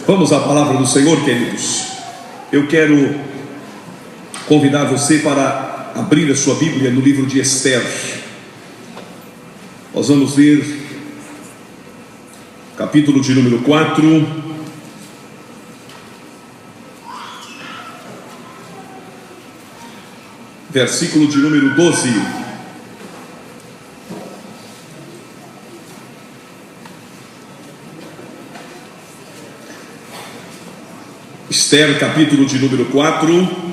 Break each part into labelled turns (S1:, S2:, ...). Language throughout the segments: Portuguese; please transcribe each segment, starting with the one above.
S1: Vamos à palavra do Senhor, queridos. Eu quero convidar você para abrir a sua Bíblia no livro de Esther. Nós vamos ler capítulo de número 4, versículo de número 12. Esther, capítulo de número 4,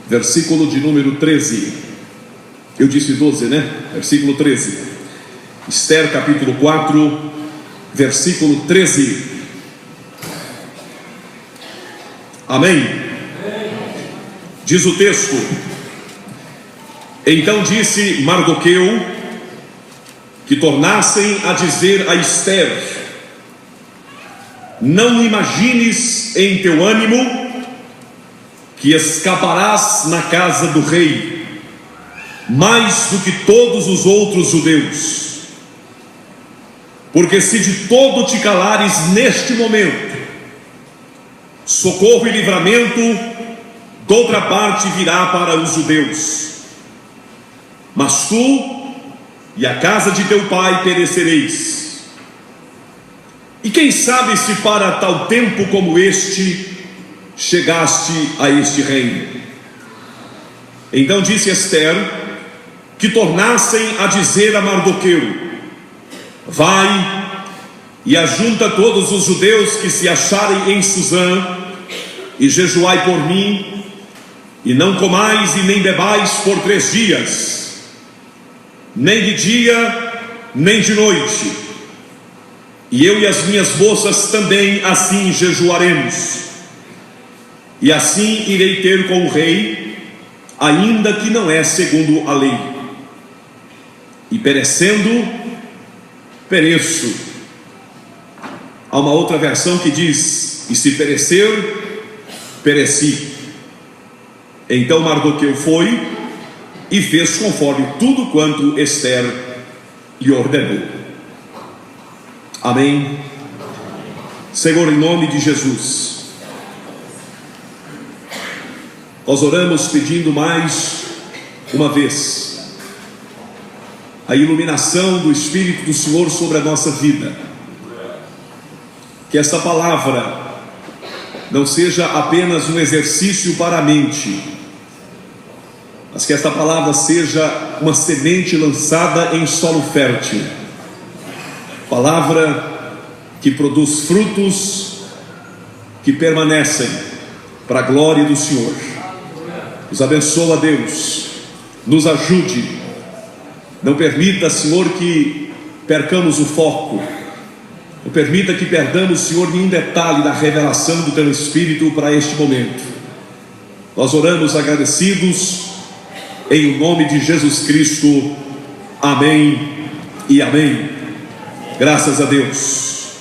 S1: versículo de número 13. Eu disse 12, né? Versículo 13. Esther, capítulo 4, versículo 13. Amém? Diz o texto: então disse Mardoqueu que tornassem a dizer a Esther: não imagines em teu ânimo que escaparás na casa do rei, mais do que todos os outros judeus, porque se de todo te calares neste momento, socorro e livramento de outra parte virá para os judeus. Mas tu e a casa de teu pai perecereis. E quem sabe se para tal tempo como este chegaste a este reino? Então disse Esther que tornassem a dizer a Mardoqueu: vai e ajunta todos os judeus que se acharem em Suzã, e jejuai por mim, e não comais e nem bebais por 3 dias, nem de dia, nem de noite. E eu e as minhas moças também assim jejuaremos. E assim irei ter com o rei, ainda que não é segundo a lei. E perecendo, pereço. Há uma outra versão que diz: e se perecer, pereci. Então Mardoqueu foi e fez conforme tudo quanto Esther lhe ordenou. Amém. Senhor, em nome de Jesus, nós oramos pedindo mais uma vez a iluminação do Espírito do Senhor sobre a nossa vida. Que essa palavra não seja apenas um exercício para a mente, mas que esta palavra seja uma semente lançada em solo fértil, palavra que produz frutos que permanecem para a glória do Senhor. Nos abençoa, Deus, nos ajude, não permita, Senhor, que percamos o foco, não permita que perdamos, Senhor, nenhum detalhe da revelação do Teu Espírito para este momento. Nós oramos agradecidos em nome de Jesus Cristo. Amém e amém. Graças a Deus.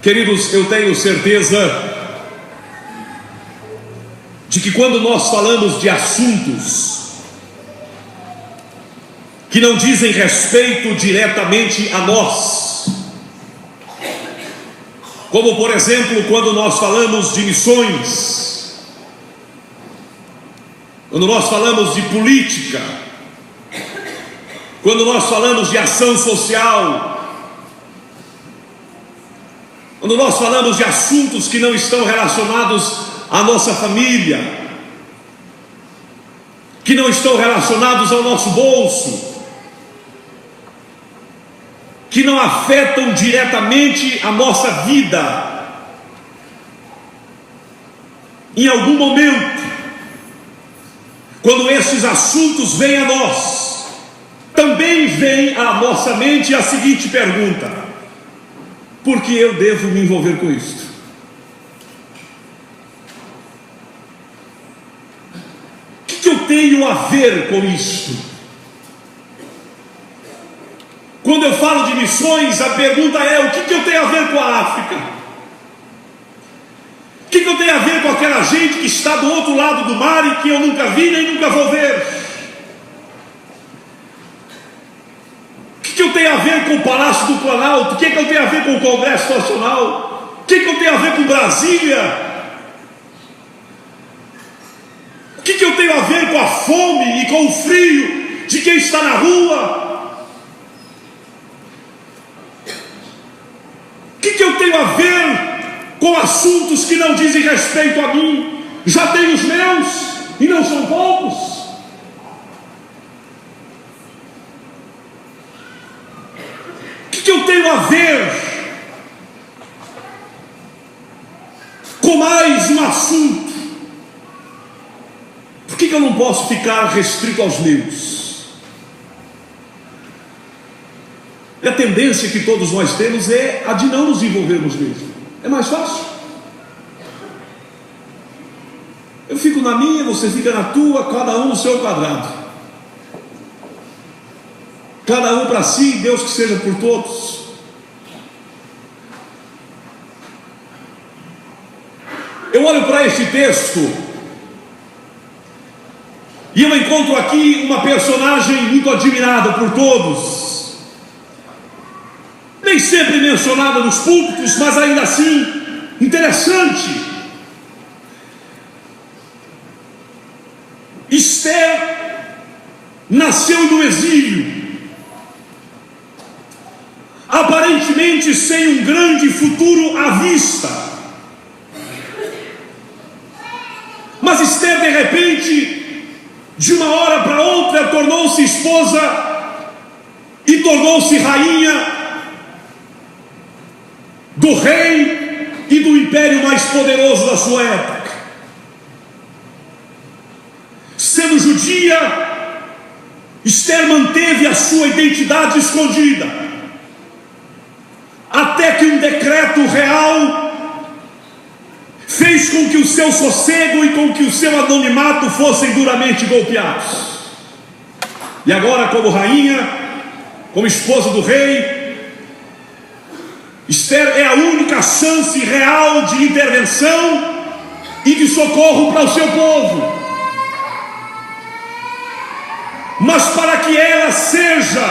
S1: Queridos, eu tenho certeza de que quando nós falamos de assuntos que não dizem respeito diretamente a nós, como por exemplo quando nós falamos de missões, quando nós falamos de política, quando nós falamos de ação social, quando nós falamos de assuntos que não estão relacionados à nossa família, que não estão relacionados ao nosso bolso, que não afetam diretamente a nossa vida, em algum momento, quando esses assuntos vêm a nós, também vem à nossa mente a seguinte pergunta: por que eu devo me envolver com isto? O que eu tenho a ver com isto? Quando eu falo de missões, a pergunta é: o que eu tenho a ver com a África? O aquela gente que está do outro lado do mar e que eu nunca vi nem nunca vou ver? O que eu tenho a ver com o Palácio do Planalto? O que eu tenho a ver com o Congresso Nacional? O que eu tenho a ver com Brasília? O que eu tenho a ver com a fome e com o frio de quem está na rua? O que eu tenho a ver com assuntos que não dizem respeito a mim? Já tenho os meus e não são poucos. O que eu tenho a ver com mais um assunto? Por que eu não posso ficar restrito aos meus? E a tendência que todos nós temos é a de não nos envolvermos mesmo. É mais fácil. Eu fico na minha, você fica na tua, cada um no seu quadrado. Cada um para si, Deus que seja por todos. Eu olho para este texto e eu encontro aqui uma personagem muito admirada por todos, nem sempre mencionada nos púlpitos, mas ainda assim interessante. Esther nasceu no exílio, aparentemente sem um grande futuro à vista, mas Esther de repente, de uma hora para outra, tornou-se esposa e tornou-se rainha do rei e do império mais poderoso da sua época. Sendo judia, Esther manteve a sua identidade escondida, até que um decreto real fez com que o seu sossego e com que o seu anonimato fossem duramente golpeados. E agora, como rainha, como esposa do rei, Esther é a única chance real de intervenção e de socorro para o seu povo. Mas para que ela seja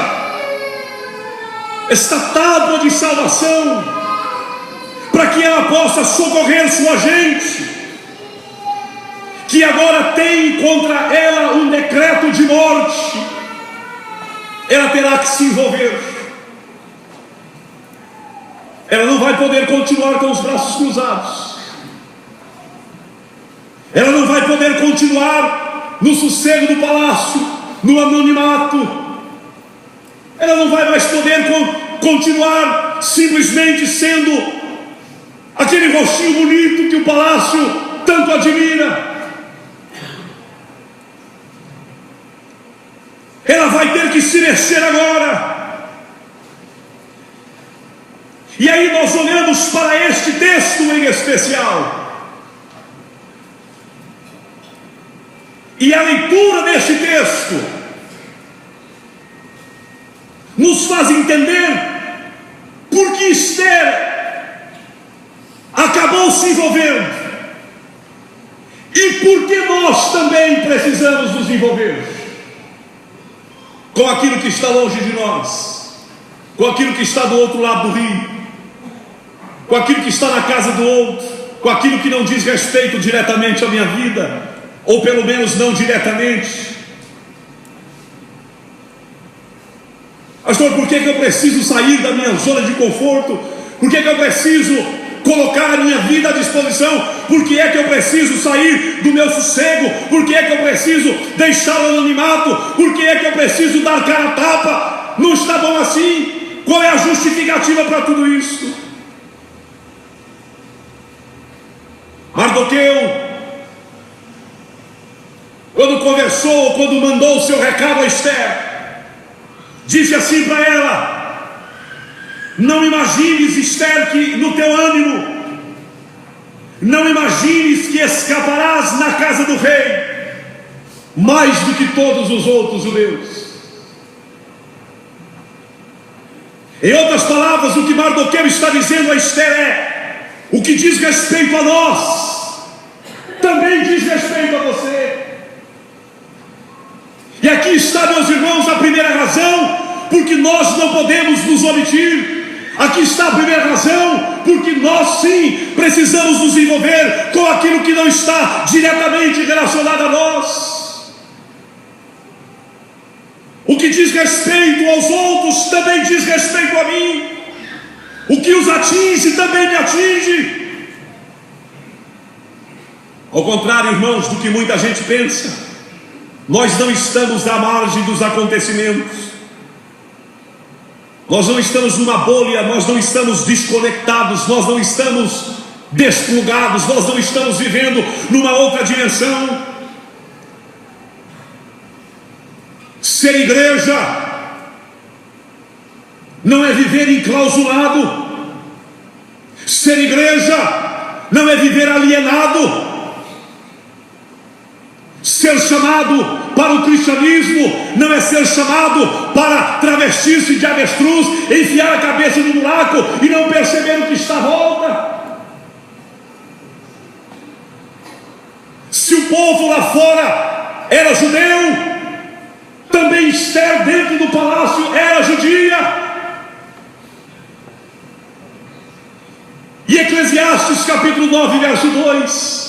S1: esta tábua de salvação, para que ela possa socorrer sua gente, que agora tem contra ela um decreto de morte, ela terá que se envolver. Ela não vai poder continuar com os braços cruzados. Ela não vai poder continuar no sossego do palácio, no anonimato. Ela não vai mais poder continuar simplesmente sendo aquele rostinho bonito que o palácio tanto admira. Ela vai ter que se mexer agora. E aí nós olhamos para este texto em especial, e a leitura deste texto nos faz entender por que Esther acabou se envolvendo e por que nós também precisamos nos envolver com aquilo que está longe de nós, com aquilo que está do outro lado do rio, com aquilo que está na casa do outro, com aquilo que não diz respeito diretamente à minha vida, ou pelo menos não diretamente. Pastor, por que eu preciso sair da minha zona de conforto? Por que eu preciso colocar a minha vida à disposição? Por que é que eu preciso sair do meu sossego? Por que é que eu preciso deixar o anonimato? Por que é que eu preciso dar cara a tapa? Não está bom assim? Qual é a justificativa para tudo isso? Mardoqueu, quando conversou, quando mandou o seu recado a Esther, disse assim para ela: não imagines, Esther, que no teu ânimo, não imagines que escaparás na casa do rei mais do que todos os outros judeus. Em outras palavras, o que Mardoqueu está dizendo a Esther é: o que diz respeito a nós, está, meus irmãos, a primeira razão porque nós não podemos nos omitir. Aqui está a primeira razão porque nós sim precisamos nos envolver com aquilo que não está diretamente relacionado a nós. O que diz respeito aos outros também diz respeito a mim. O que os atinge também me atinge. Ao contrário, irmãos, do que muita gente pensa, nós não estamos à margem dos acontecimentos. Nós não estamos numa bolha, nós não estamos desconectados, nós não estamos desplugados, nós não estamos vivendo numa outra dimensão. Ser igreja não é viver enclausurado. Ser igreja não é viver alienado. Ser chamado para o cristianismo não é ser chamado para travestir-se de avestruz, enfiar a cabeça no buraco e não perceber o que está à volta. Se o povo lá fora era judeu, também Esther dentro do palácio era judia. E Eclesiastes capítulo 9 verso 2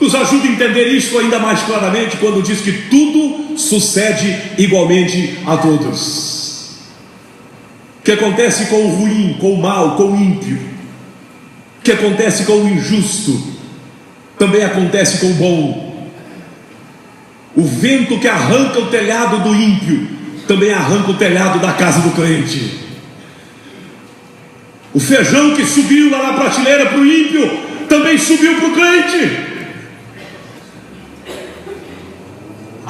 S1: nos ajuda a entender isso ainda mais claramente quando diz que tudo sucede igualmente a todos. O que acontece com o ruim, com o mal, com o ímpio, o que acontece com o injusto, também acontece com o bom. O vento que arranca o telhado do ímpio também arranca o telhado da casa do crente. O feijão que subiu lá na prateleira para o ímpio também subiu para o crente.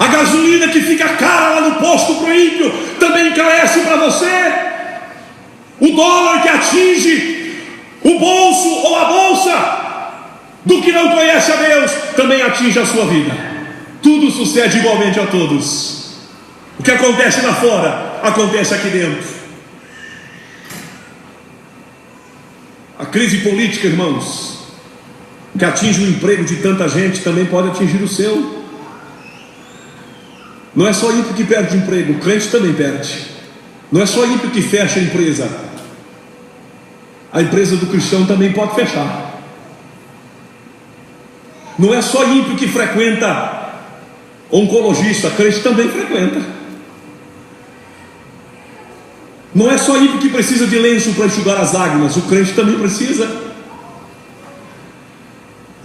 S1: A gasolina que fica cara lá no posto para o ímpio também encarece para você. O dólar que atinge o bolso ou a bolsa do que não conhece a Deus também atinge a sua vida. Tudo sucede igualmente a todos. O que acontece lá fora acontece aqui dentro. A crise política, irmãos, que atinge o emprego de tanta gente, também pode atingir o seu. Não é só ímpio que perde emprego, o crente também perde. Não é só ímpio que fecha a empresa. A empresa do cristão também pode fechar. Não é só ímpio que frequenta oncologista, crente também frequenta. Não é só ímpio que precisa de lenço para enxugar as lágrimas, o crente também precisa.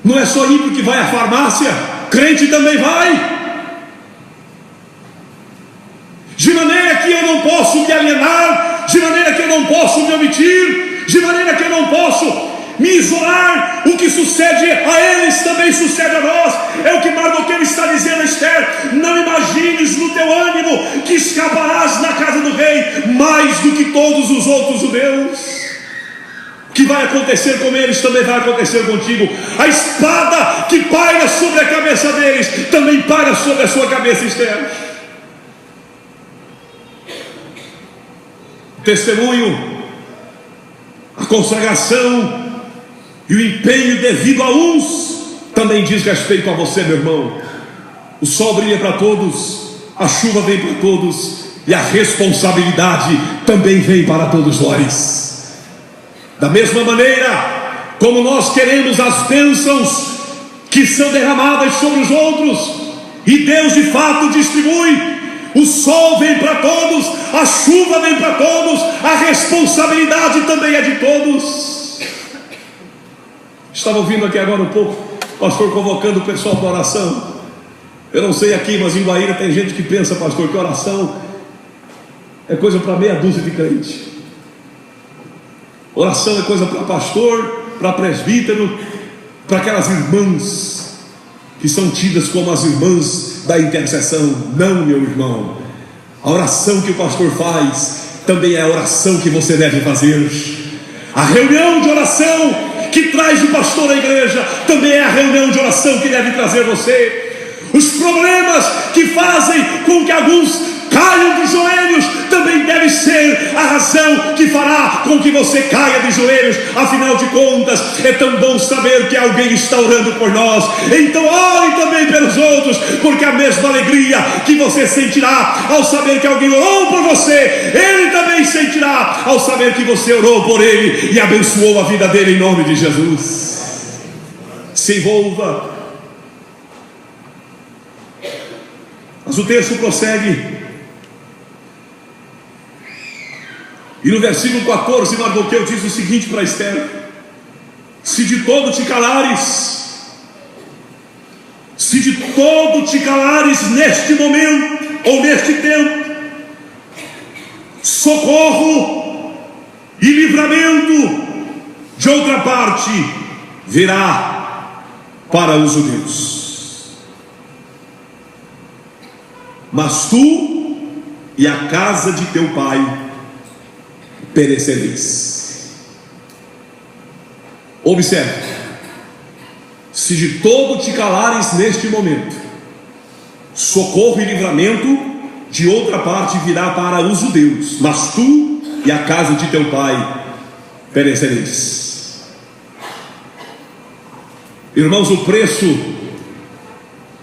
S1: Não é só ímpio que vai à farmácia, crente também vai. De maneira que eu não posso me alienar, de maneira que eu não posso me omitir, de maneira que eu não posso me isolar. O que sucede a eles também sucede a nós. É o que Mardoqueu está dizendo a Esther: não imagines no teu ânimo que escaparás na casa do rei mais do que todos os outros judeus. O que vai acontecer com eles também vai acontecer contigo. A espada que paira sobre a cabeça deles também paira sobre a sua cabeça, Esther. Testemunho, a consagração e o empenho devido a uns também diz respeito a você, meu irmão. O sol brilha para todos, a chuva vem para todos, e a responsabilidade também vem para todos nós. Da mesma maneira como nós queremos as bênçãos que são derramadas sobre os outros, e Deus de fato distribui. O sol vem para todos, a chuva vem para todos, a responsabilidade também é de todos. Estava ouvindo aqui agora um pouco o pastor convocando o pessoal para oração. Eu não sei aqui, mas em Guaíra tem gente que pensa, pastor, que oração é coisa para meia dúzia de crente. Oração é coisa para pastor, para presbítero, para aquelas irmãs que são tidas como as irmãs da intercessão. Não, meu irmão, a oração que o pastor faz também é a oração que você deve fazer. A reunião de oração que traz o pastor à igreja também é a reunião de oração que deve trazer você. Os problemas que fazem com que alguns caiam de joelhos, também deve ser a razão que fará com que você caia de joelhos. Afinal de contas, é tão bom saber que alguém está orando por nós. Então ore também pelos outros, porque a mesma alegria que você sentirá ao saber que alguém orou por você, ele também sentirá ao saber que você orou por ele e abençoou a vida dele em nome de Jesus. Se envolva. Mas o texto prossegue. E no versículo 14, Mardoqueu diz o seguinte para Esther: se de todo te calares, se de todo te calares neste momento, ou neste tempo, socorro e livramento de outra parte virá para os judeus. Mas tu e a casa de teu pai perecereis. Observe: se de todo te calares neste momento, socorro e livramento de outra parte virá para os judeus, mas tu e a casa de teu pai perecereis. Irmãos, o preço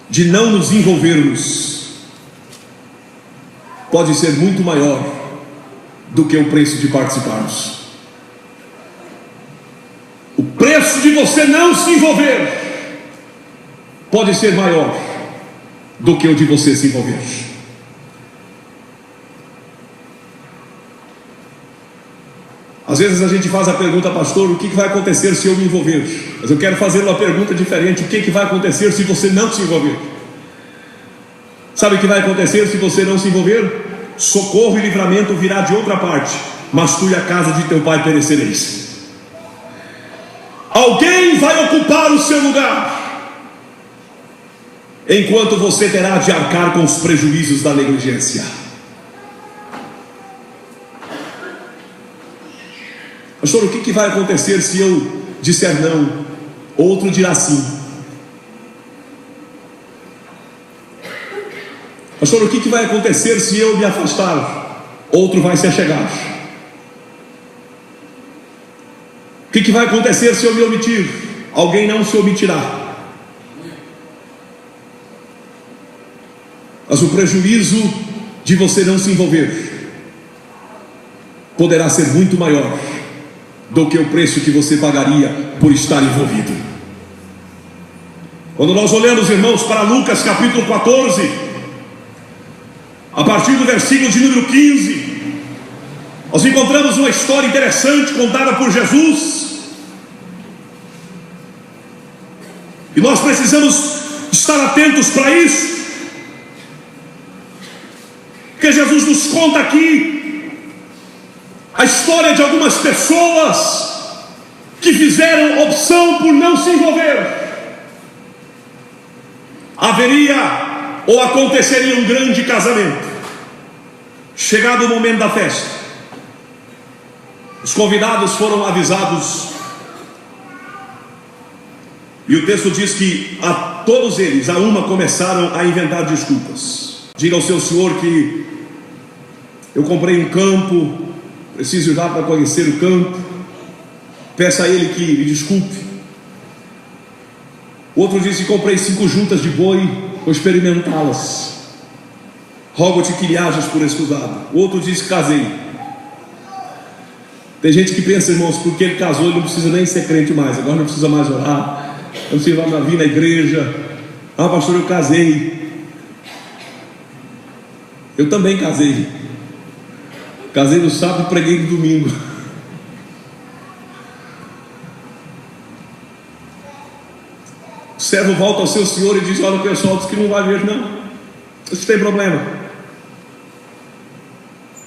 S1: de não nos envolvermos pode ser muito maior do que o preço de participarmos. O preço de você não se envolver pode ser maior do que o de você se envolver. Às vezes a gente faz a pergunta: pastor, o que vai acontecer se eu me envolver? Mas eu quero fazer uma pergunta diferente: o que vai acontecer se você não se envolver? Sabe o que vai acontecer se você não se envolver? Socorro e livramento virá de outra parte, mas tu e a casa de teu pai perecereis. Alguém vai ocupar o seu lugar, enquanto você terá de arcar com os prejuízos da negligência. Pastor, o que vai acontecer se eu disser não? Outro dirá sim. Pastor, o que vai acontecer se eu me afastar? Outro vai se achegar. O que vai acontecer se eu me omitir? Alguém não se omitirá. Mas o prejuízo de você não se envolver poderá ser muito maior do que o preço que você pagaria por estar envolvido. Quando nós olhamos, irmãos, para Lucas capítulo 14, a partir do versículo de número 15, nós encontramos uma história interessante contada por Jesus, e nós precisamos estar atentos para isso, porque Jesus nos conta aqui a história de algumas pessoas que fizeram opção por não se envolver. Haveria ou aconteceria um grande casamento. Chegado o momento da festa, os convidados foram avisados, e o texto diz que a todos eles, a uma, começaram a inventar desculpas. Diga ao seu senhor que eu comprei um campo, preciso ir lá para conhecer o campo, peça a ele que me desculpe. O outro disse: comprei 5 juntas de boi, vou experimentá-las, rogo-te que me hajas por escusado. O outro disse: casei. Tem gente que pensa, irmãos, porque ele casou ele não precisa nem ser crente mais, agora não precisa mais orar, não precisa mais vir na igreja. Ah, pastor, eu casei. Eu também casei. Casei no sábado e preguei no domingo. O servo volta ao seu senhor e diz: olha, o pessoal diz que não vai ver, não. Isso tem problema.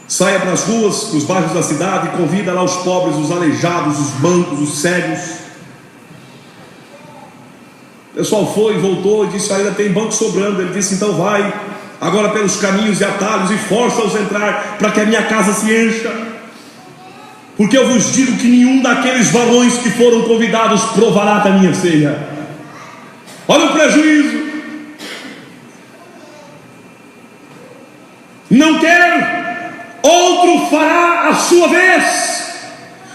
S1: Saia para as ruas, para os bairros da cidade, e convida lá os pobres, os aleijados, os mancos, os cegos. O pessoal foi e voltou e disse: ainda tem banco sobrando. Ele disse: então vai agora pelos caminhos e atalhos e força-os a entrar, para que a minha casa se encha, porque eu vos digo que nenhum daqueles varões que foram convidados provará da minha ceia. Olha o prejuízo. Não a sua vez,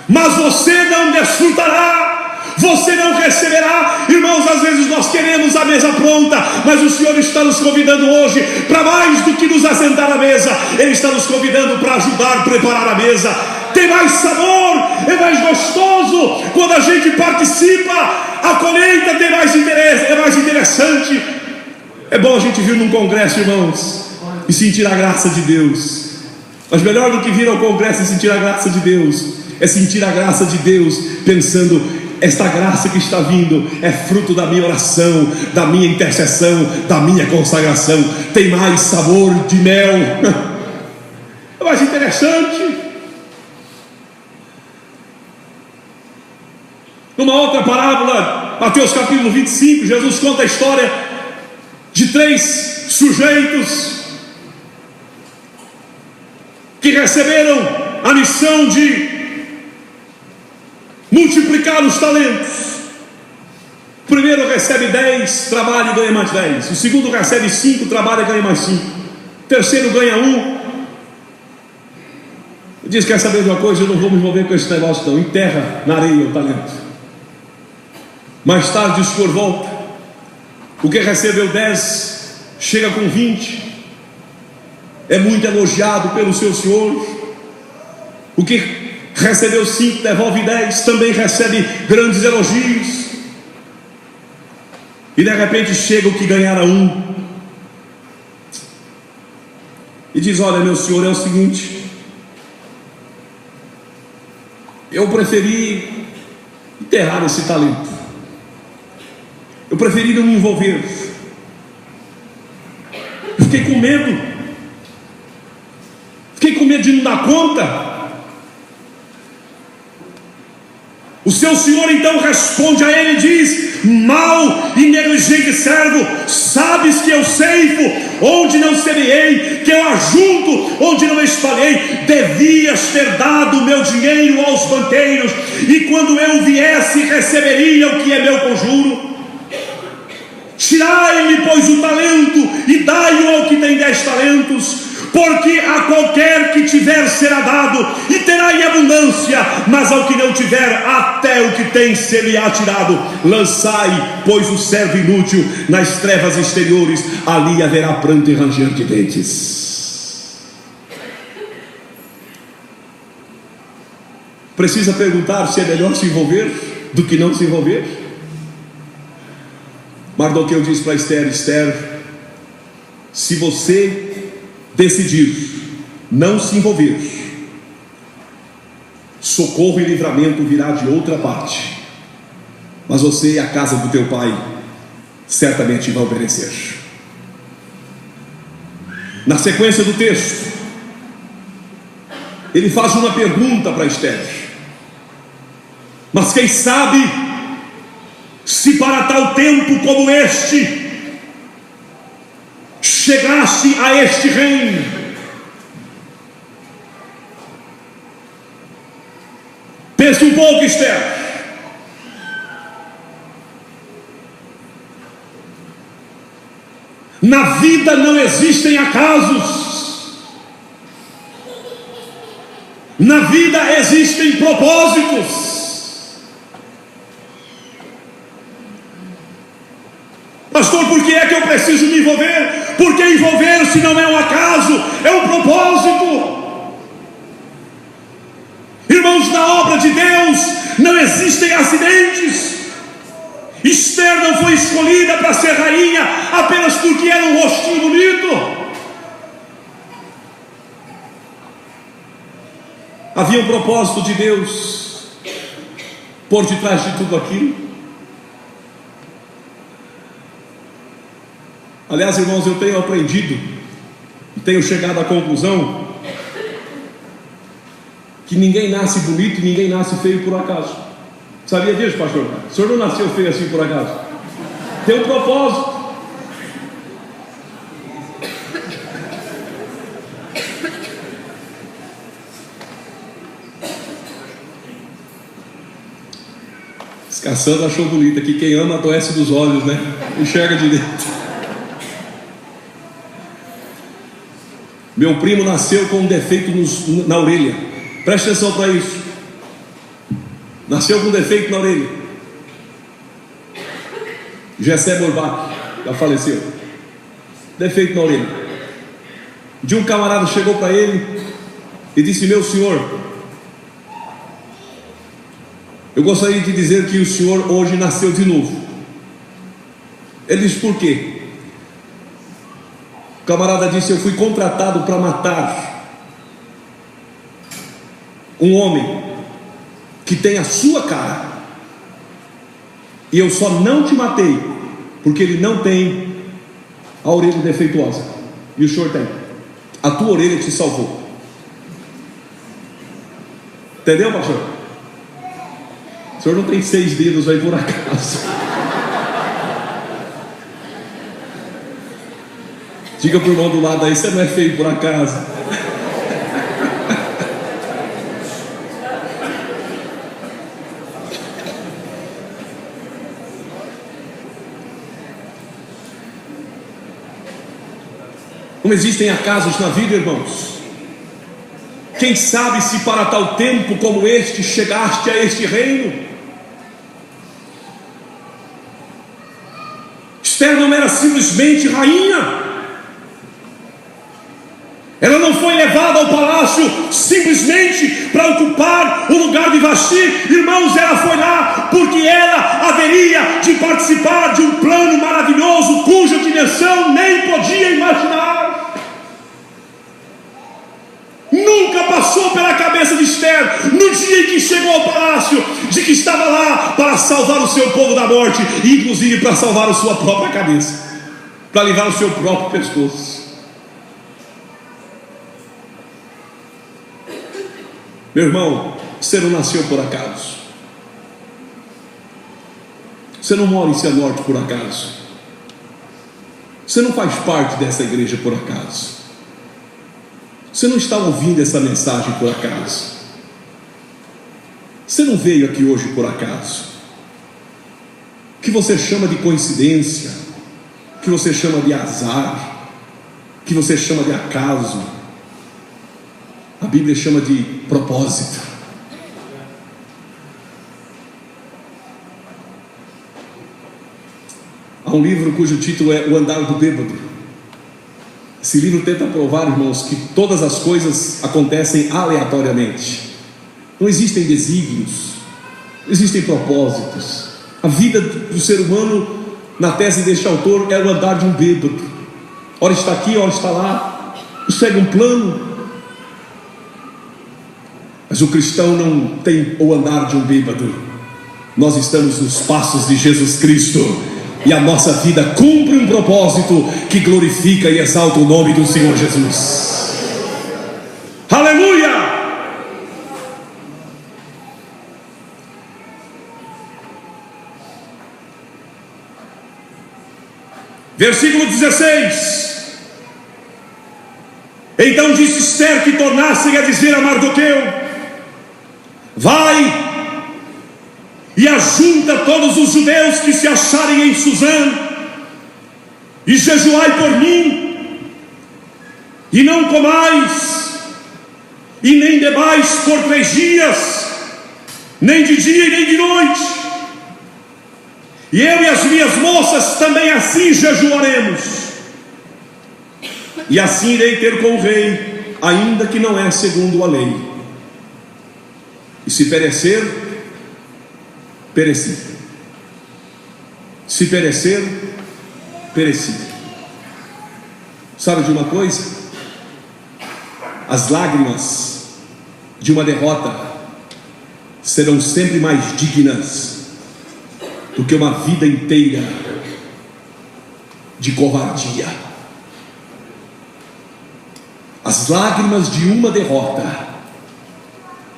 S1: mas você não desfrutará, você não receberá. Irmãos, às vezes nós queremos a mesa pronta, mas o Senhor está nos convidando hoje para mais do que nos assentar à mesa. Ele está nos convidando para ajudar a preparar a mesa. Tem mais sabor, é mais gostoso quando a gente participa. A colheita tem mais interesse, é mais interessante. É bom a gente vir num congresso, irmãos, e sentir a graça de Deus. Mas melhor do que vir ao congresso e sentir a graça de Deus, é sentir a graça de Deus pensando: esta graça que está vindo é fruto da minha oração, da minha intercessão, da minha consagração. Tem mais sabor de mel. É mais interessante. Numa outra parábola, Mateus capítulo 25, Jesus conta a história de 3 sujeitos que receberam a missão de multiplicar os talentos. O primeiro recebe 10, trabalha e ganha mais 10. O segundo recebe 5, trabalha e ganha mais 5. O terceiro ganha 1. Diz: quer saber de uma coisa? Eu não vou me envolver com esse negócio não. Enterra na areia o talento. Mais tarde o Senhor volta. O que recebeu 10 chega com 20. É muito elogiado pelo seu Senhor. O que recebeu 5 devolve 10, também recebe grandes elogios. E de repente chega o que ganhara 1 e diz: olha, meu senhor, é o seguinte, eu preferi enterrar esse talento, eu preferi não me envolver, eu fiquei com medo de não dar conta. O seu senhor então responde a ele e diz: mau e negligente servo, sabes que eu ceifo onde não semeei, que eu ajunto onde não espalhei. Devias ter dado o meu dinheiro aos banqueiros, e quando eu viesse receberia o que é meu conjuro. Tirai-lhe, pois, o talento e dai-o ao que tem 10 talentos, porque a qualquer que tiver será dado, e terá em abundância, mas ao que não tiver, até o que tem ser-lhe-á tirado. Lançai, pois, o servo inútil nas trevas exteriores, ali haverá pranto e ranger de dentes. Precisa perguntar se é melhor se envolver do que não se envolver? Mardoqueu diz para Esther: Esther, se você decidir não se envolver, socorro e livramento virá de outra parte, mas você e a casa do teu pai certamente vão perecer. Na sequência do texto, ele faz uma pergunta para Esther: mas quem sabe se para tal tempo como este chegasse a este reino? Pense um pouco, Esther. Na vida não existem acasos. Na vida existem propósitos. Pastor, por que é que eu preciso me envolver? Porque envolver-se não é um acaso, é um propósito. Irmãos, na obra de Deus não existem acidentes. Esther não foi escolhida para ser rainha apenas porque era um rostinho bonito. Havia um propósito de Deus por detrás de tudo aquilo. Aliás, irmãos, eu tenho aprendido e tenho chegado à conclusão que ninguém nasce bonito e ninguém nasce feio por acaso. Sabia disso, pastor? O senhor não nasceu feio assim por acaso. Tem um propósito. Caçando achou bonito aqui. Quem ama adoece dos olhos, né? Enxerga direito. Meu primo nasceu com um defeito na orelha. Preste atenção para isso. Nasceu com defeito na orelha. Jessé Borbach já faleceu. Defeito na orelha. De um camarada chegou para ele e disse: meu senhor, eu gostaria de dizer que o senhor hoje nasceu de novo. Ele disse: por quê? O camarada disse: eu fui contratado para matar um homem que tem a sua cara, e eu só não te matei porque ele não tem a orelha defeituosa, e o senhor tem. A tua orelha te salvou. Entendeu, pastor? O senhor não tem 6 dedos aí por acaso. Diga para o irmão do lado aí: você não é feio por acaso. Como existem acasos na vida, irmãos. Quem sabe se para tal tempo como este chegaste a este reino. Esther não era simplesmente rainha. Ela não foi levada ao palácio simplesmente para ocupar o lugar de Vasti. Irmãos, ela foi lá porque ela haveria de participar de um plano maravilhoso cuja dimensão nem podia imaginar. Nunca passou pela cabeça de Esther, no dia em que chegou ao palácio, de que estava lá para salvar o seu povo da morte, e inclusive para salvar a sua própria cabeça, para livrar o seu próprio pescoço. Meu irmão, você não nasceu por acaso. Você não mora em Cianorte por acaso. Você não faz parte dessa igreja por acaso. Você não está ouvindo essa mensagem por acaso. Você não veio aqui hoje por acaso. O que você chama de coincidência, o que você chama de azar, o que você chama de acaso, a Bíblia chama de propósito. Há um livro cujo título é O Andar do Bêbado. Esse livro tenta provar, irmãos, que todas as coisas acontecem aleatoriamente. Não existem desígnios, não existem propósitos. A vida do ser humano, na tese deste autor, é o andar de um bêbado. Ora está aqui, ora está lá, segue um plano. Mas o cristão não tem o andar de um bêbado. Nós estamos nos passos de Jesus Cristo, e a nossa vida cumpre um propósito que glorifica e exalta o nome do Senhor Jesus. Aleluia! Versículo 16. Então disse Esther que tornassem a dizer a Mardoqueu: vai e ajunta todos os judeus que se acharem em Suzã, e jejuai por mim, e não comais, e nem bebais por 3 dias, nem de dia e nem de noite. E eu e as minhas moças também assim jejuaremos, e assim irei ter com o rei, ainda que não é segundo a lei. E se perecer, pereci. Se perecer, pereci. Sabe de uma coisa? As lágrimas de uma derrota serão sempre mais dignas do que uma vida inteira de covardia. As lágrimas de uma derrota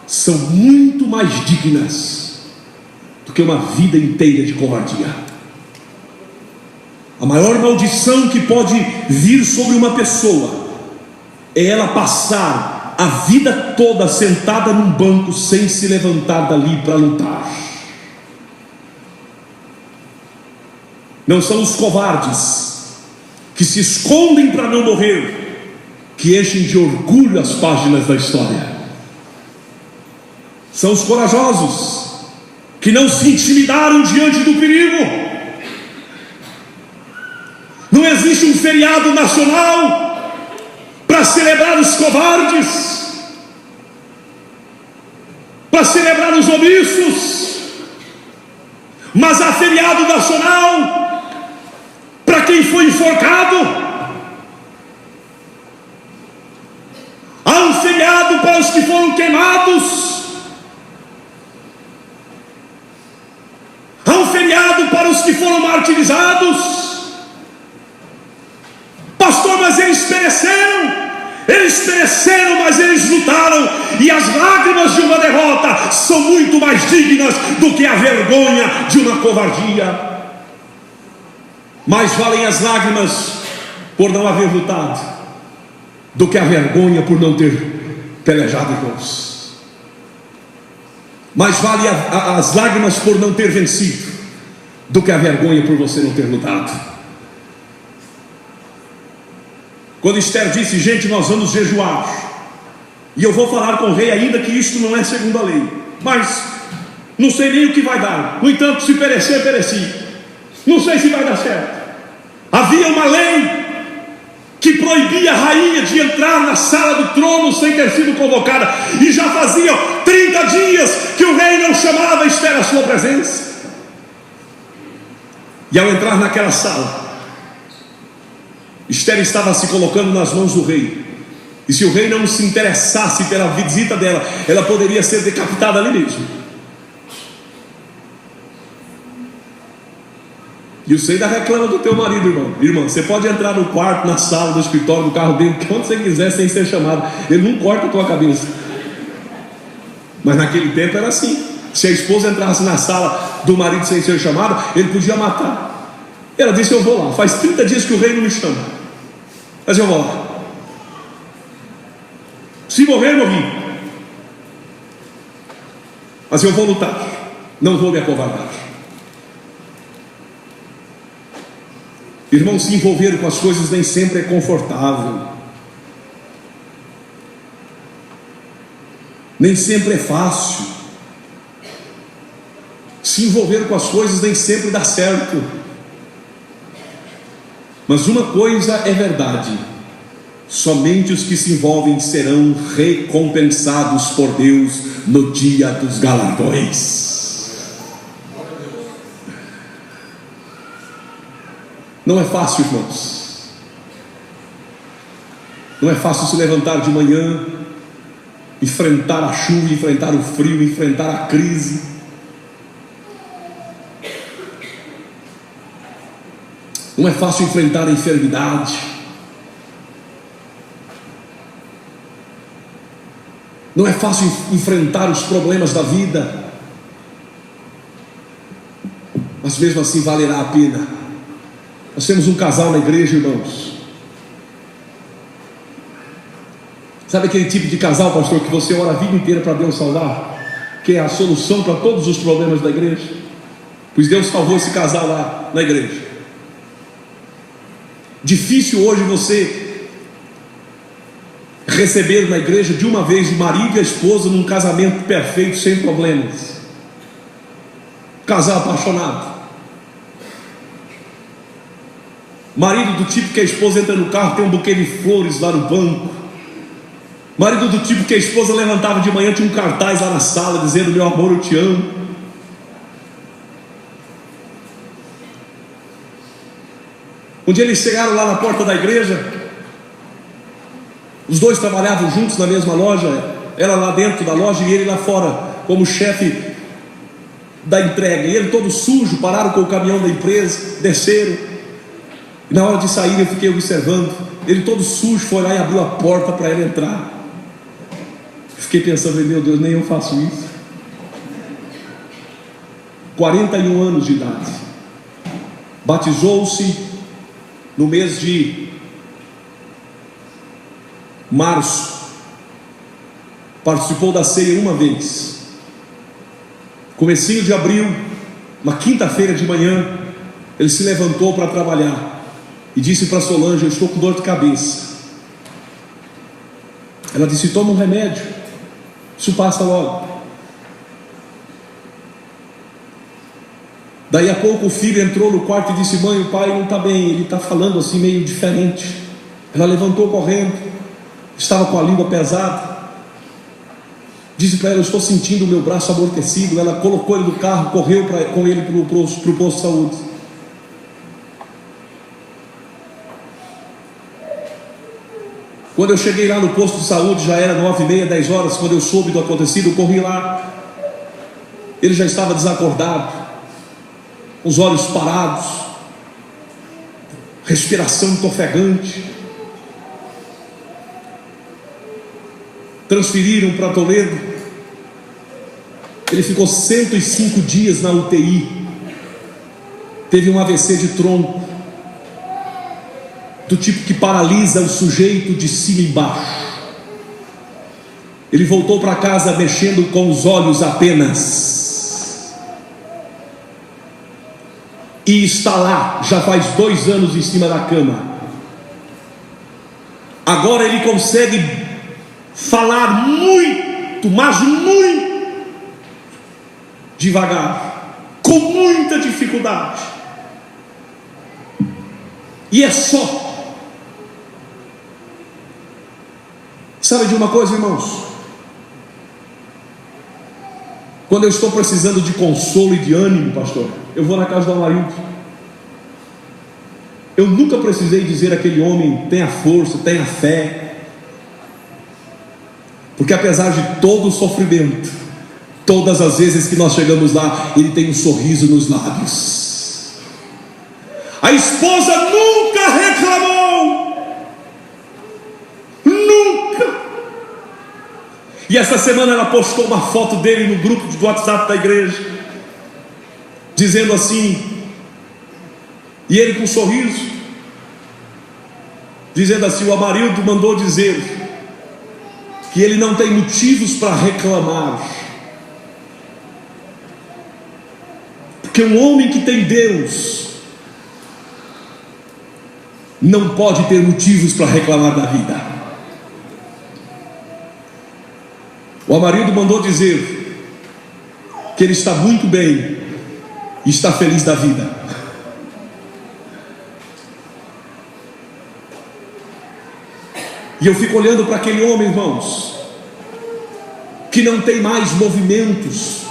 S1: são muito mais dignas do que uma vida inteira de covardia. A maior maldição que pode vir sobre uma pessoa é ela passar a vida toda sentada num banco sem se levantar dali para lutar. Não são os covardes que se escondem para não morrer que enchem de orgulho as páginas da história. São os corajosos, que não se intimidaram diante do perigo. Não existe um feriado nacional para celebrar os covardes, para celebrar os omissos, mas há feriado nacional para quem foi enforcado, há um feriado para os que foram queimados, há um feriado para os que foram martirizados. Pastor, mas eles pereceram, mas eles lutaram, e as lágrimas de uma derrota são muito mais dignas do que a vergonha de uma covardia. Mais valem as lágrimas por não haver lutado do que a vergonha por não ter pelejado, irmãos. Mais vale as lágrimas por não ter vencido do que a vergonha por você não ter lutado. Quando Esther disse: gente, nós vamos jejuar, e eu vou falar com o rei, ainda que isto não é segundo a lei, mas não sei nem o que vai dar. No entanto, se perecer, pereci. Não sei se vai dar certo. Havia uma lei que proibia a rainha de entrar na sala do trono sem ter sido convocada, e já faziam 30 dias que o rei não chamava Esther à sua presença. E ao entrar naquela sala, Esther estava se colocando nas mãos do rei, e se o rei não se interessasse pela visita dela, ela poderia ser decapitada ali mesmo. E você ainda reclama do teu marido, irmão. Irmão, você pode entrar no quarto, na sala, no escritório, no carro dele, quando você quiser, sem ser chamado. Ele não corta a tua cabeça. Mas naquele tempo era assim. Se a esposa entrasse na sala do marido sem ser chamado, ele podia matar. Ela disse: eu vou lá, faz 30 dias que o rei não me chama, mas eu vou lá. Se morrer, morri, mas eu vou lutar, não vou me acovardar. Irmão, se envolver com as coisas nem sempre é confortável, nem sempre é fácil. Se envolver com as coisas nem sempre dá certo. Mas uma coisa é verdade: somente os que se envolvem serão recompensados por Deus no dia dos galardões. Não é fácil, irmãos. Não é fácil se levantar de manhã, enfrentar a chuva, enfrentar o frio, enfrentar a crise. Não é fácil enfrentar a enfermidade. Não é fácil enfrentar os problemas da vida. Mas mesmo assim valerá a pena. Nós temos um casal na igreja, irmãos. Sabe aquele tipo de casal, pastor, que você ora a vida inteira para Deus salvar? Que é a solução para todos os problemas da igreja? Pois Deus salvou esse casal lá na igreja. Difícil hoje você receber na igreja de uma vez o marido e a esposa num casamento perfeito, sem problemas. Casal apaixonado. Marido do tipo que a esposa entra no carro, tem um buquê de flores lá no banco. Marido do tipo que a esposa levantava de manhã, tinha um cartaz lá na sala dizendo: meu amor, eu te amo. Um dia eles chegaram lá na porta da igreja. Os dois trabalhavam juntos na mesma loja. Ela lá dentro da loja e ele lá fora como chefe da entrega. E ele todo sujo, pararam com o caminhão da empresa, desceram. E na hora de sair eu fiquei observando. Ele todo sujo foi lá e abriu a porta para ela entrar. Fiquei pensando: meu Deus, nem eu faço isso. 41 anos de idade. Batizou-se no mês de março. Participou da ceia uma vez. Comecinho de abril, uma quinta-feira de manhã, ele se levantou para trabalhar e disse para Solange: eu estou com dor de cabeça. Ela disse: toma um remédio, isso passa logo. Daí a pouco o filho entrou no quarto e disse: mãe, o pai não está bem, ele está falando assim meio diferente. Ela levantou correndo, estava com a língua pesada. Disse para ela: eu estou sentindo o meu braço amortecido. Ela colocou ele no carro, correu com ele para o posto de saúde. Quando eu cheguei lá no posto de saúde, já era 9h30, 10 horas. Quando eu soube do acontecido, eu corri lá. Ele já estava desacordado, os olhos parados, respiração ofegante. Transferiram para Toledo. Ele ficou 105 dias na UTI. Teve um AVC de tronco, do tipo que paralisa o sujeito de cima e embaixo. Ele voltou para casa mexendo com os olhos apenas, e está lá, já faz 2 anos em cima da cama. Agora ele consegue falar muito, mas muito devagar, com muita dificuldade. E é só. Sabe de uma coisa, irmãos? Quando eu estou precisando de consolo e de ânimo, pastor, eu vou na casa do Amarildo. Eu nunca precisei dizer àquele homem: tenha força, tenha fé. Porque apesar de todo o sofrimento, todas as vezes que nós chegamos lá, ele tem um sorriso nos lábios. A esposa nunca reclamou, nunca. E essa semana ela postou uma foto dele no grupo do WhatsApp da igreja, dizendo assim, e ele com um sorriso, dizendo assim: o Amarildo mandou dizer que ele não tem motivos para reclamar, porque um homem que tem Deus não pode ter motivos para reclamar da vida. O Amarildo mandou dizer que ele está muito bem e está feliz da vida. E eu fico olhando para aquele homem, irmãos, que não tem mais movimentos.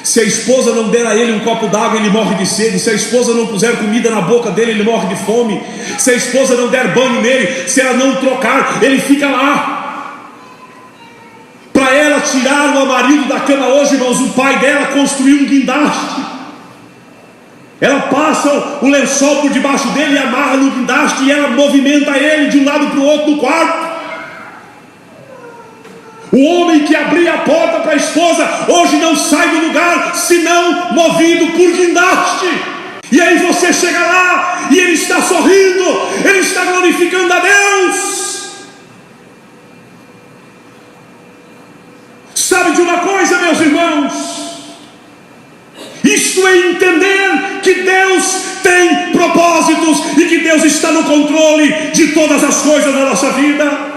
S1: Se a esposa não der a ele um copo d'água, ele morre de sede. Se a esposa não puser comida na boca dele, ele morre de fome. Se a esposa não der banho nele, se ela não trocar, ele fica lá. Para ela tirar o Amarildo da cama hoje, irmãos, o pai dela construiu um guindaste. Ela passa o lençol por debaixo dele e amarra no guindaste, e ela movimenta ele de um lado para o outro no quarto. O homem que abria a porta para a esposa hoje não sai do lugar senão movido por guindaste. E aí você chega lá e ele está sorrindo, ele está glorificando a Deus. Sabe de uma coisa, meus irmãos? Isto é entender que Deus tem propósitos e que Deus está no controle de todas as coisas da nossa vida.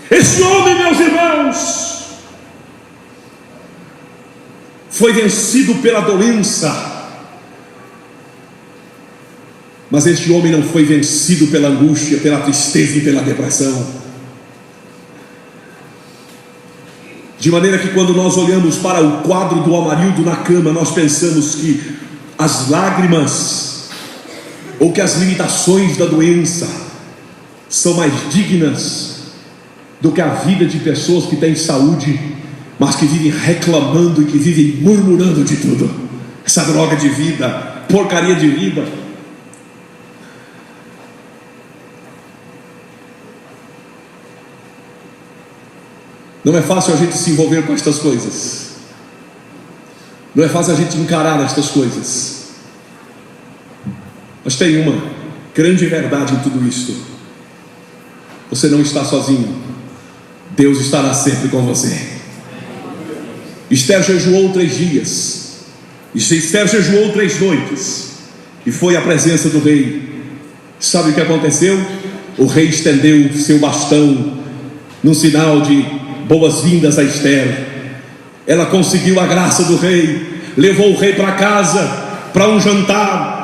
S1: Esse homem, meus irmãos, foi vencido pela doença, mas este homem não foi vencido pela angústia, pela tristeza e pela depressão. De maneira que quando nós olhamos para o quadro do Amarildo na cama, nós pensamos que as lágrimas ou que as limitações da doença são mais dignas do que a vida de pessoas que têm saúde, mas que vivem reclamando e que vivem murmurando de tudo. Essa droga de vida, porcaria de vida. Não é fácil a gente se envolver com estas coisas. Não é fácil a gente encarar estas coisas. Mas tem uma grande verdade em tudo isto: você não está sozinho. Deus estará sempre com você. Esther jejuou 3 dias. Esther jejuou 3 noites. E foi à presença do rei. Sabe o que aconteceu? O rei estendeu seu bastão num sinal de boas-vindas a Esther. ela conseguiu a graça do rei, levou o rei para casa, para um jantar.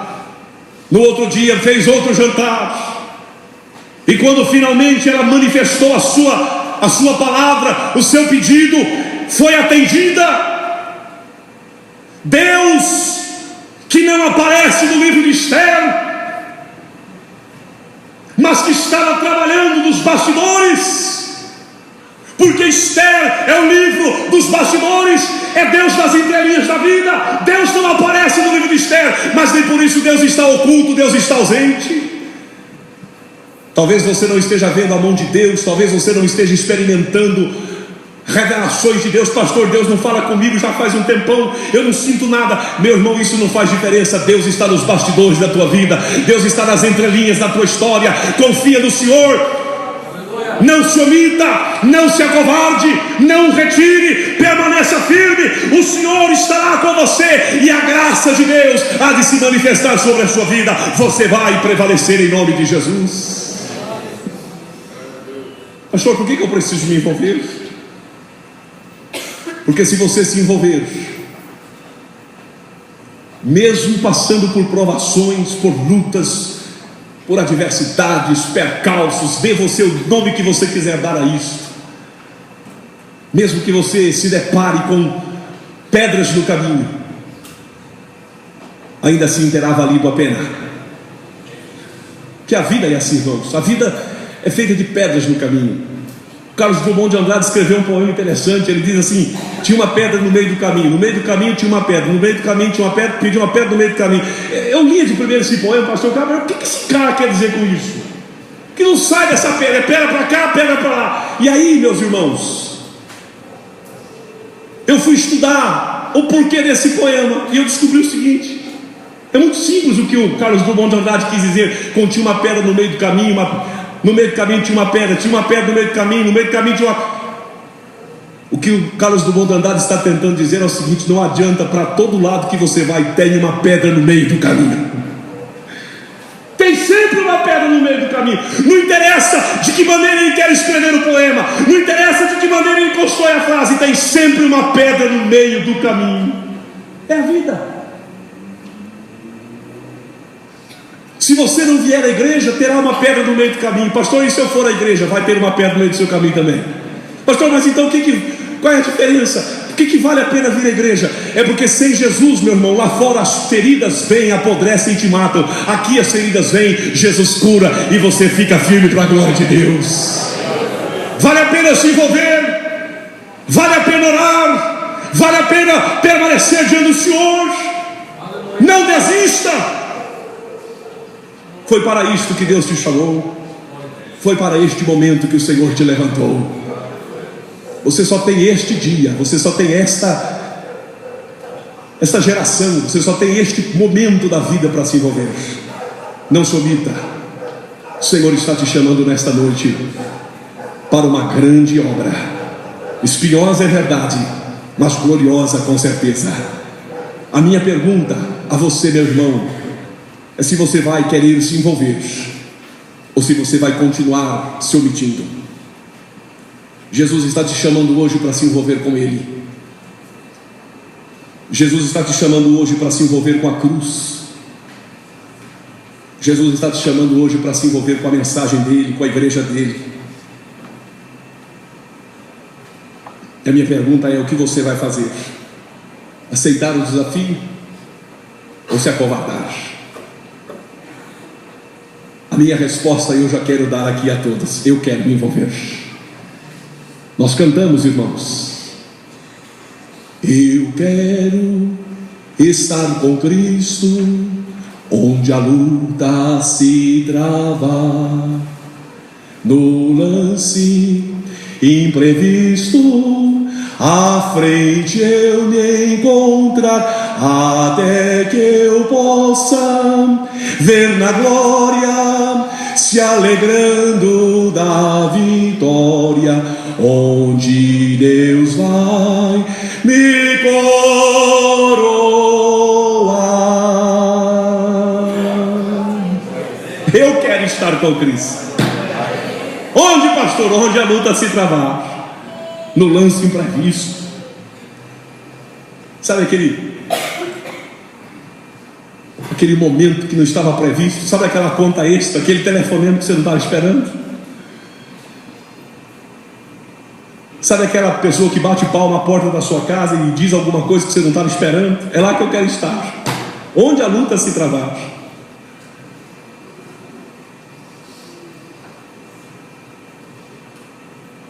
S1: No outro dia fez outro jantar, e quando finalmente ela manifestou a sua palavra, o seu pedido foi atendida. Deus, que não aparece no livro de Esther, mas que estava trabalhando nos bastidores, porque Esther é o livro dos bastidores, é Deus nas entrelinhas da vida. Deus não aparece no livro de Esther, mas nem por isso Deus está oculto, Deus está ausente. Talvez você não esteja vendo a mão de Deus, talvez você não esteja experimentando revelações de Deus. Pastor, Deus não fala comigo já faz um tempão, eu não sinto nada. Meu irmão, isso não faz diferença. Deus está nos bastidores da tua vida, Deus está nas entrelinhas da tua história. Confia no Senhor, não se omita, não se acovarde, não retire, permaneça firme. O Senhor estará com você, e a graça de Deus há de se manifestar sobre a sua vida. Você vai prevalecer em nome de Jesus. Pastor, por que eu preciso me envolver? Porque se você se envolver, mesmo passando por provações, por lutas, por adversidades, percalços, dê você o nome que você quiser dar a isso, mesmo que você se depare com pedras no caminho, ainda assim terá valido a pena. Que a vida é assim, irmãos. A vida é feita de pedras no caminho. Carlos Drummond de Andrade escreveu um poema interessante. Ele diz assim: tinha uma pedra no meio do caminho, no meio do caminho tinha uma pedra, no meio do caminho tinha uma pedra, pediu uma pedra no meio do caminho. Eu li de primeiro esse poema, pastor Cabral, o que esse cara quer dizer com isso? Que não sai dessa pedra, é pedra para cá, pedra para lá. E aí, meus irmãos, eu fui estudar o porquê desse poema, e eu descobri o seguinte: é muito simples o que o Carlos Drummond de Andrade quis dizer quando tinha uma pedra no meio do caminho. No meio do caminho tinha uma pedra no meio do caminho, no meio do caminho tinha uma... O que o Carlos Drummond de Andrade está tentando dizer é o seguinte: não adianta, para todo lado que você vai, tem uma pedra no meio do caminho. Tem sempre uma pedra no meio do caminho. Não interessa de que maneira ele quer escrever o poema, não interessa de que maneira ele constrói a frase, tem sempre uma pedra no meio do caminho. É a vida. Se você não vier à igreja, terá uma pedra no meio do caminho. Pastor, e se eu for à igreja, vai ter uma pedra no meio do seu caminho também. Pastor, mas então qual é a diferença? Por que vale a pena vir à igreja? É porque sem Jesus, meu irmão, lá fora as feridas vêm, apodrecem e te matam. Aqui as feridas vêm, Jesus cura, e você fica firme para a glória de Deus. Vale a pena se envolver, vale a pena orar, vale a pena permanecer diante do Senhor. Não desista. Foi para isto que Deus te chamou, foi para este momento que o Senhor te levantou. Você só tem este dia, você só tem esta geração, você só tem este momento da vida para se envolver. Não se omita. O Senhor está te chamando nesta noite para uma grande obra. Espinhosa é verdade, mas gloriosa com certeza. A minha pergunta a você, meu irmão, é se você vai querer se envolver ou se você vai continuar se omitindo. Jesus está te chamando hoje para se envolver com Ele. Jesus está te chamando hoje para se envolver com a cruz. Jesus está te chamando hoje para se envolver com a mensagem dEle, com a igreja dEle. E a minha pergunta é: o que você vai fazer? Aceitar o desafio ou se acovardar? A minha resposta eu já quero dar aqui a todos: eu quero me envolver. Nós cantamos, irmãos: eu quero estar com Cristo, onde a luta se trava, no lance imprevisto, à frente eu me encontrar, até que eu possa ver na glória, se alegrando da vitória, onde Deus vai me coroar. Eu quero estar com Cristo. Onde, pastor? Onde a luta se travar, no lance imprevisto, Sabe aquele momento que não estava previsto? Sabe aquela conta extra, aquele telefonema que você não estava esperando? Sabe aquela pessoa que bate palma à porta da sua casa e diz alguma coisa que você não estava esperando? É lá que eu quero estar, onde a luta se travar.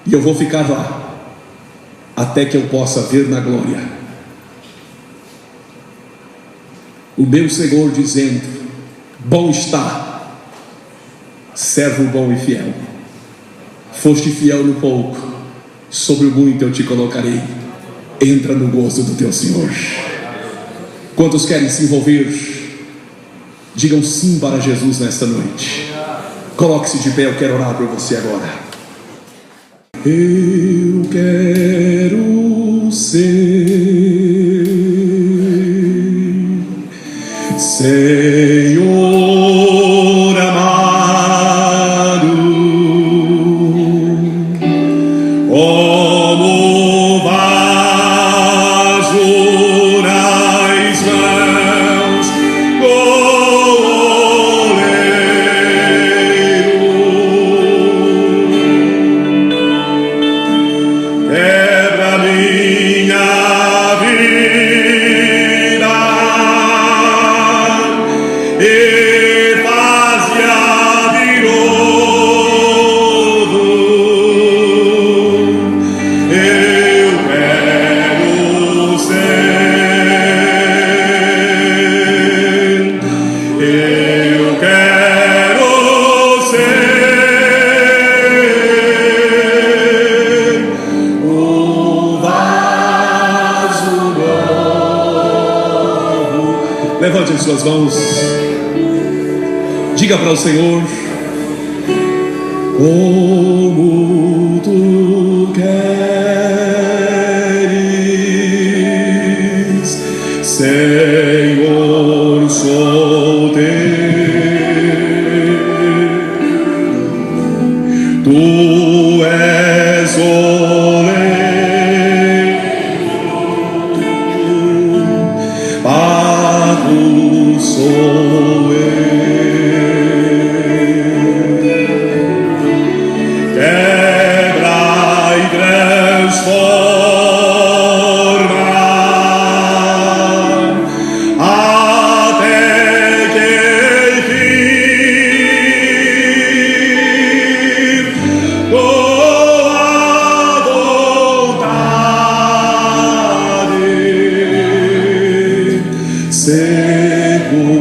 S1: E eu vou ficar lá até que eu possa ver na glória o meu Senhor dizendo: bom está, servo bom e fiel, foste fiel no pouco, sobre o muito eu te colocarei, entra no gozo do teu Senhor. Quantos querem se envolver? Digam sim para Jesus nesta noite. Coloque-se de pé, eu quero orar por você agora. Eu quero ser Senhor amado, como vaso nas mãos do oleiro. Quebra minha vida e faz-a de novo. Eu quero ser, eu quero ser o vaso novo. Levante as suas mãos. Diga para o Senhor: como tu queres, Senhor, sou teu. Tu és oleiro, barro sou eu. Quebra e transforma até que enfim tua vontade segundo